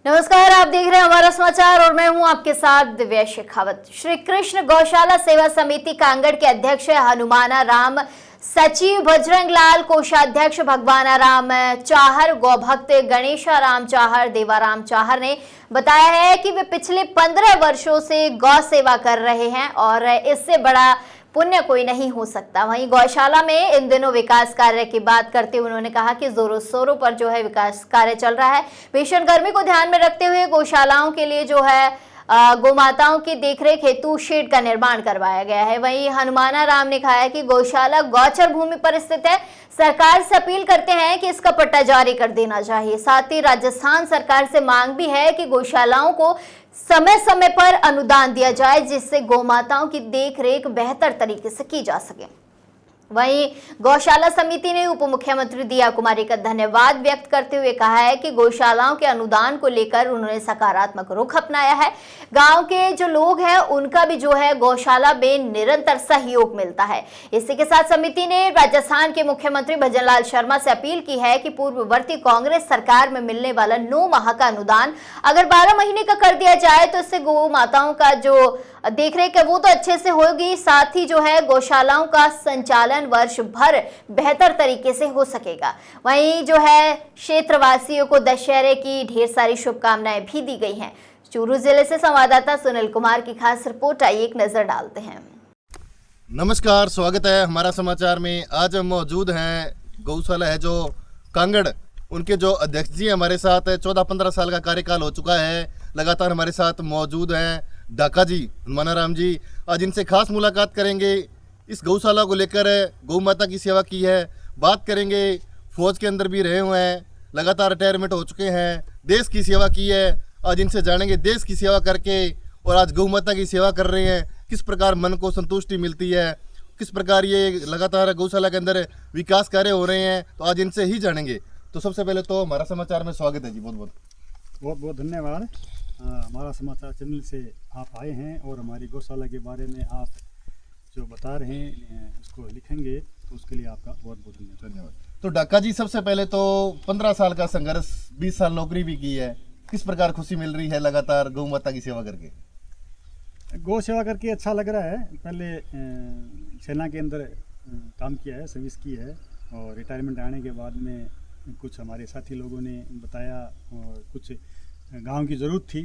नमस्कार, आप देख रहे हैं हमारा समाचार और मैं हूं आपके साथ दिव्या शेखावत। श्री कृष्ण गौशाला सेवा समिति कांगड़ के अध्यक्ष हनुमाना राम, सचिव बजरंग लाल, कोषाध्यक्ष भगवाना राम चाहर, गौभक्त गणेशा राम चाहर, देवाराम चाहर ने बताया है कि वे पिछले 15 वर्षों से गौ सेवा कर रहे हैं और इससे बड़ा पुण्य कोई नहीं हो सकता। वहीं गौशाला में इन दिनों विकास कार्य की बात करते हुए उन्होंने कहा कि जोरों शोरों पर जो है विकास कार्य चल रहा है। भीषण गर्मी को ध्यान में रखते हुए गौशालाओं के लिए जो है गौमाताओं की देखरेख हेतु शेड का निर्माण करवाया गया है। वहीं हनुमाना राम ने कहा है कि गौशाला गौचर भूमि पर स्थित है। सरकार से अपील करते हैं कि इसका पट्टा जारी कर देना चाहिए। साथ ही राजस्थान सरकार से मांग भी है कि गौशालाओं को समय समय पर अनुदान दिया जाए, जिससे गौमाताओं की देखरेख बेहतर तरीके से की जा सके। वहीं गौशाला समिति ने उप मुख्यमंत्री दिया कुमारी का धन्यवाद व्यक्त करते हुए कहा है कि गौशालाओं के अनुदान को लेकर उन्होंने सकारात्मक रुख अपनाया है। गांव के जो लोग हैं उनका भी जो है गौशाला में निरंतर सहयोग मिलता है। इसी के साथ समिति ने राजस्थान के मुख्यमंत्री भजनलाल शर्मा से अपील की है कि पूर्ववर्ती कांग्रेस सरकार में मिलने वाला 9 माह का अनुदान अगर 12 महीने का कर दिया जाए तो इससे गौ माताओं का जो देखरेख है वो तो अच्छे से होगी, साथ ही जो है गौशालाओं का संचालन वर्ष भर बेहतर तरीके से हो सकेगा। वहीं जो है क्षेत्रवासियों को दशहरे की ढेर सारी शुभकामनाएं भी दी गई हैं। चूरू जिले से संवाददाता सुनील कुमार की खास रिपोर्ट, आइए एक नजर डालते हैं। नमस्कार, स्वागत है हमारा समाचार में। आज हम मौजूद हैं गौशाला है जो कांगड़, उनके जो अध्यक्ष जी हमारे साथ 14-15 साल का कार्यकाल हो चुका है, लगातार हमारे साथ मौजूद हैं डाका जी, हनुमाना राम जी। आज इनसे खास मुलाकात करेंगे, इस गौशाला को लेकर गौ माता की सेवा की है, बात करेंगे। फौज के अंदर भी रहे हुए हैं, लगातार रिटायरमेंट हो चुके हैं, देश की सेवा की है। आज इनसे जानेंगे देश की सेवा करके और आज गौ माता की सेवा कर रहे हैं, किस प्रकार मन को संतुष्टि मिलती है, किस प्रकार ये लगातार गौशाला के अंदर विकास कार्य हो रहे हैं, तो आज इनसे ही जानेंगे। तो सबसे पहले तो हमारा समाचार में स्वागत है जी, बहुत बहुत धन्यवाद। हमारा समाचार चैनल से आप आए हैं और हमारी गौशाला के बारे में आप जो बता रहे हैं उसको लिखेंगे, तो उसके लिए आपका बहुत बहुत धन्यवाद। तो डाका जी, सबसे पहले तो 15 साल का संघर्ष, 20 साल नौकरी भी की है, किस प्रकार खुशी मिल रही है लगातार गौ माता की सेवा करके? गौ सेवा करके अच्छा लग रहा है। पहले सेना के अंदर काम किया है, सर्विस की है और रिटायरमेंट आने के बाद में कुछ हमारे साथी लोगों ने बताया और कुछ गांव की ज़रूरत थी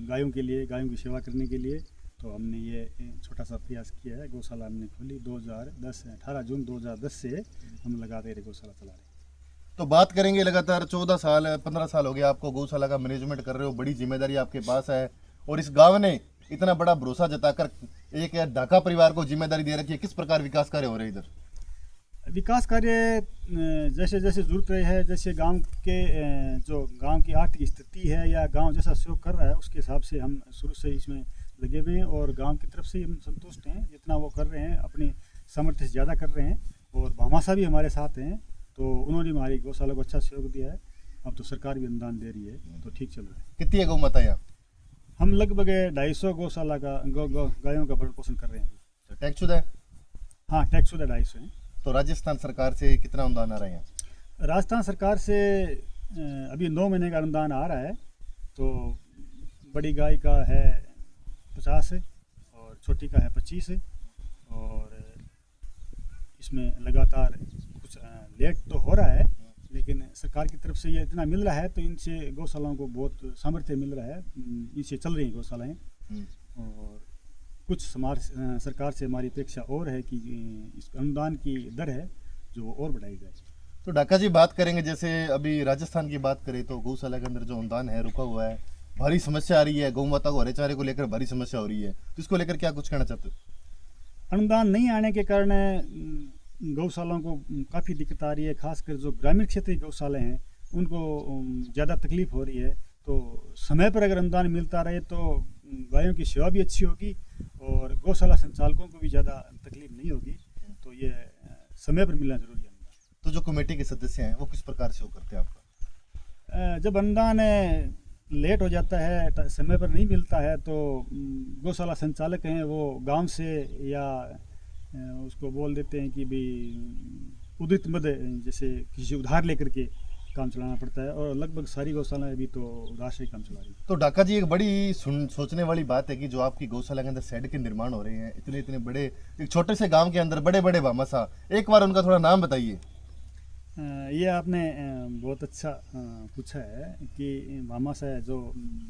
गायों के लिए, गायों की सेवा करने के लिए, तो हमने ये छोटा सा प्रयास किया है। गौशाला हमने खोली 18 जून 2010 से हम लगातार गौशाला चला रहे हैं। तो बात करेंगे, लगातार 15 साल हो गया आपको गौशाला का मैनेजमेंट कर रहे हो, बड़ी जिम्मेदारी आपके पास है और इस गाँव ने इतना बड़ा भरोसा जताकर एक ढाका परिवार को जिम्मेदारी दे रखी है। किस प्रकार विकास कार्य हो रहे हैं इधर? विकास कार्य जैसे जैसे जरूरत रही है, जैसे गांव के जो गांव की आर्थिक स्थिति है या गांव जैसा सहयोग कर रहा है उसके हिसाब से हम शुरू से इसमें लगे हुए हैं और गांव की तरफ से हम संतुष्ट हैं। जितना वो कर रहे हैं अपनी सामर्थ्य से ज़्यादा कर रहे हैं और भामाशाह भी हमारे साथ हैं, तो उन्होंने हमारी गौशाला को अच्छा सहयोग दिया है। अब तो सरकार भी अनुदान दे रही है, तो ठीक चल रहा है। कितनी है गौ माता यहाँ? हम लगभग 250 गौशाला का गायों का भरण पोषण कर रहे हैं। टैक्सशुदा है? हाँ, टैक्सशुदा 250 है। तो राजस्थान सरकार से कितना अनुदान आ रहा है यहाँ? राजस्थान सरकार से अभी 9 महीने का अनुदान आ रहा है। तो बड़ी गाय का है 50 और छोटी का है 25 और इसमें लगातार कुछ लेट तो हो रहा है, लेकिन सरकार की तरफ से ये इतना मिल रहा है तो इनसे गौशालाओं को बहुत सामर्थ्य मिल रहा है, इनसे चल रही हैं गौशालाएँ। और कुछ सरकार से हमारी अपेक्षा और है कि इस अनुदान की दर है जो वो और बढ़ाई जाए। तो डाका जी, बात करेंगे जैसे अभी राजस्थान की बात करें तो गौशाला के अंदर जो अनुदान है रुका हुआ है, भारी समस्या आ रही है, गौ माता को हरे चारे को लेकर भारी समस्या हो रही है, तो इसको लेकर क्या कुछ कहना चाहते हो? अनुदान नहीं आने के कारण गौशालाओं को काफ़ी दिक्कत आ रही है, खासकर जो ग्रामीण क्षेत्र की गौशालाएँ हैं उनको ज़्यादा तकलीफ हो रही है। तो समय पर अगर अनुदान मिलता रहे तो गायों की सेवा भी अच्छी होगी और गौशाला संचालकों को भी ज़्यादा तकलीफ नहीं होगी, तो ये समय पर मिलना जरूरी है। तो जो कमेटी के सदस्य हैं वो किस प्रकार से वो करते हैं आपका? जब अनुदान लेट हो जाता है, समय पर नहीं मिलता है, तो गौशाला संचालक हैं वो गांव से या उसको बोल देते हैं कि भाई उदित मद, जैसे किसी उधार लेकर के काम चलाना पड़ता है, और लगभग सारी गौशालाएं अभी तो राष्ट्रीय काम चला रही है। तो ढाका जी, एक बड़ी सोचने वाली बात है कि जो आपकी गौशाला के अंदर शेड के निर्माण हो रहे हैं, इतने इतने बड़े, एक छोटे से गांव के अंदर बड़े बड़े भामाशाह, एक बार उनका थोड़ा नाम बताइए। ये आपने बहुत अच्छा पूछा है कि भामाशाह जो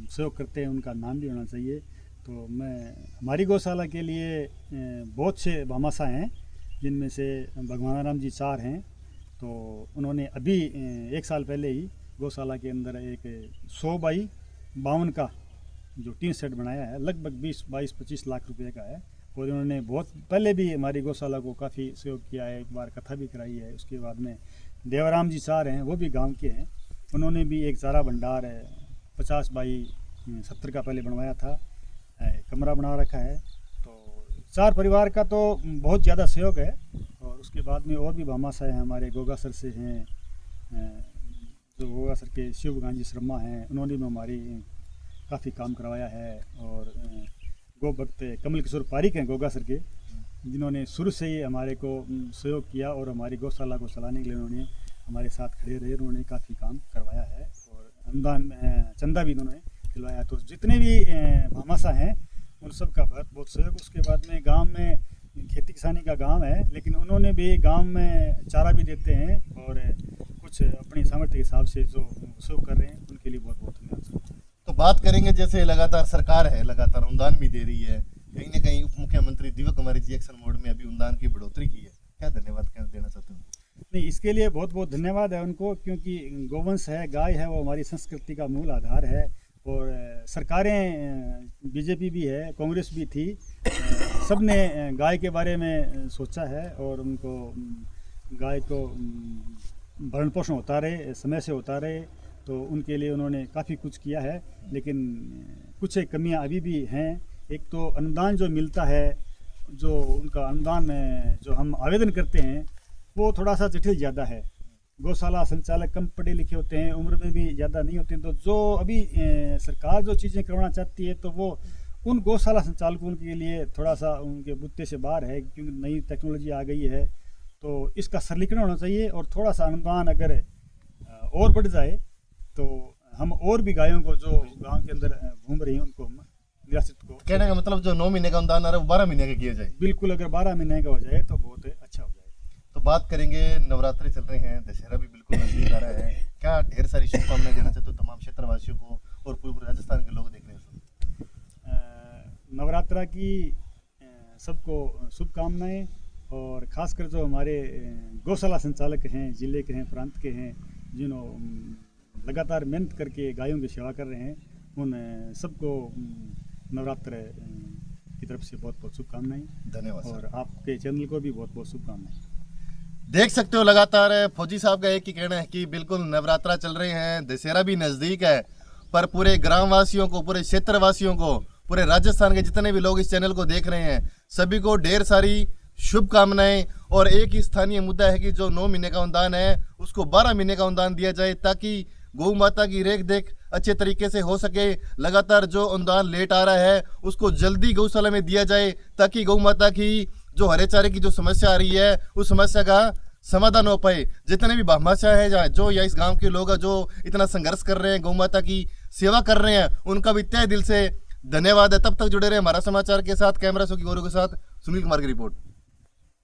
सहयोग करते हैं उनका नाम भी होना चाहिए। तो मैं हमारी गौशाला के लिए बहुत से भामाशाह हैं, जिनमें से भगवान राम जी 4 हैं। तो उन्होंने अभी 1 साल पहले ही गौशाला के अंदर एक 100 बाई 52 का जो टीन सेट बनाया है, लगभग 20-22-25 लाख रुपए का है। और उन्होंने बहुत पहले भी हमारी गौशाला को काफ़ी सहयोग किया है, एक बार कथा भी कराई है। उसके बाद में देवराम जी 4 हैं, वो भी गांव के हैं, उन्होंने भी एक चारा भंडार 50 बाई 70 का पहले बनवाया था, कमरा बना रखा है। तो 4 परिवार का तो बहुत ज़्यादा सहयोग है। और उसके बाद में और भी भामाशाह हैं, हमारे गोगासर से हैं, जो गोगासर के शिव गांधी शर्मा हैं, उन्होंने भी हमारी काफ़ी काम करवाया है। और गो भक्त कमल किशोर पारिक हैं गोगासर के, जिन्होंने शुरू से ही हमारे को सहयोग किया और हमारी गौशाला को चलाने के लिए उन्होंने हमारे साथ खड़े रहे, उन्होंने काफ़ी काम करवाया है और अनुदान चंदा भी उन्होंने दिलवाया। तो जितने भी भामाशाह हैं उन सब का बहुत बहुत सहयोग। उसके बाद में गांव में खेती किसानी का गांव है, लेकिन उन्होंने भी गांव में चारा भी देते हैं और कुछ अपनी सामर्थ्य के हिसाब से जो सहयोग कर रहे हैं उनके लिए बहुत बहुत धन्यवाद। तो बात करेंगे, जैसे लगातार सरकार है, लगातार अनुदान भी दे रही है, कहीं ना कहीं उप मुख्यमंत्री दिव्य कुमारी जी एक्शन मोड में अभी अनुदान की बढ़ोतरी की है, क्या धन्यवाद देना चाहते हो? नहीं, इसके लिए बहुत बहुत धन्यवाद है उनको, क्योंकि गौवंश है, गाय है, वो हमारी संस्कृति का मूल आधार है। और सरकारें बीजेपी भी है, कांग्रेस भी थी, सब ने गाय के बारे में सोचा है और उनको गाय को भरण पोषण होता रहे, समय से होता रहे, तो उनके लिए उन्होंने काफ़ी कुछ किया है। लेकिन कुछ कमियां अभी भी हैं। एक तो अनुदान जो मिलता है, जो उनका अनुदान जो हम आवेदन करते हैं वो थोड़ा सा जटिल ज़्यादा है। गौशाला संचालक कम पढ़े लिखे होते हैं, उम्र में भी ज़्यादा नहीं होते, तो जो अभी सरकार जो चीज़ें करवाना चाहती है तो वो उन गौशाला संचालकों के लिए थोड़ा सा उनके बुत्ते से बाहर है, क्योंकि नई टेक्नोलॉजी आ गई है। तो इसका सरलीकरण होना चाहिए और थोड़ा सा अनुदान अगर और बढ़ जाए तो हम और भी गायों को जो गांव के अंदर घूम रही हैं उनको हम निराश्रित को, कहने का मतलब जो 9 महीने का अनुदान आ रहा है वो 12 महीने का किया जाए। बिल्कुल, अगर 12 महीने का हो जाए तो बहुत अच्छा हो जाए। तो बात करेंगे, नवरात्रि चल रहे हैं, दशहरा भी बिल्कुल नजदीक आ रहा है, क्या ढेर सारी शुभकामनाएं देना चाहते हो तमाम क्षेत्रवासियों को और पूरे राजस्थान के लोग देख रहे हैं? नवरात्रा की सबको शुभकामनाएं, और खासकर जो हमारे गौशाला संचालक हैं, जिले के हैं, प्रांत के हैं, जिन्होंने लगातार मेहनत करके गायों की सेवा कर रहे हैं, उन सबको नवरात्र की तरफ से बहुत बहुत शुभकामनाएं। धन्यवाद और आपके चैनल को भी बहुत बहुत शुभकामनाएं। देख सकते हो, लगातार फौजी साहब का एक ही कहना है कि बिल्कुल नवरात्रा चल रहे हैं, दशहरा भी नज़दीक है, पर पूरे ग्रामवासियों को, पूरे क्षेत्रवासियों को, पूरे राजस्थान के जितने भी लोग इस चैनल को देख रहे हैं, सभी को ढेर सारी शुभकामनाएं। और एक ही स्थानीय मुद्दा है कि जो 9 महीने का अनुदान है उसको 12 महीने का अनुदान दिया जाए, ताकि गौ माता की रेख देख अच्छे तरीके से हो सके। लगातार जो अनुदान लेट आ रहा है उसको जल्दी गौशाला में दिया जाए, ताकि गौ माता की जो हरे चारे की जो समस्या आ रही है उस समस्या का समाधान हो पाए। जितने भी भामाशाह हैं जो या इस गांव के लोग जो इतना संघर्ष कर रहे हैं, गौ माता की सेवा कर रहे हैं, उनका भी तहे दिल से धन्यवाद है। तब तक जुड़े रहे हमारा समाचार के साथ। कैमरा सो की गौरव के साथ सुनील कुमार की रिपोर्ट।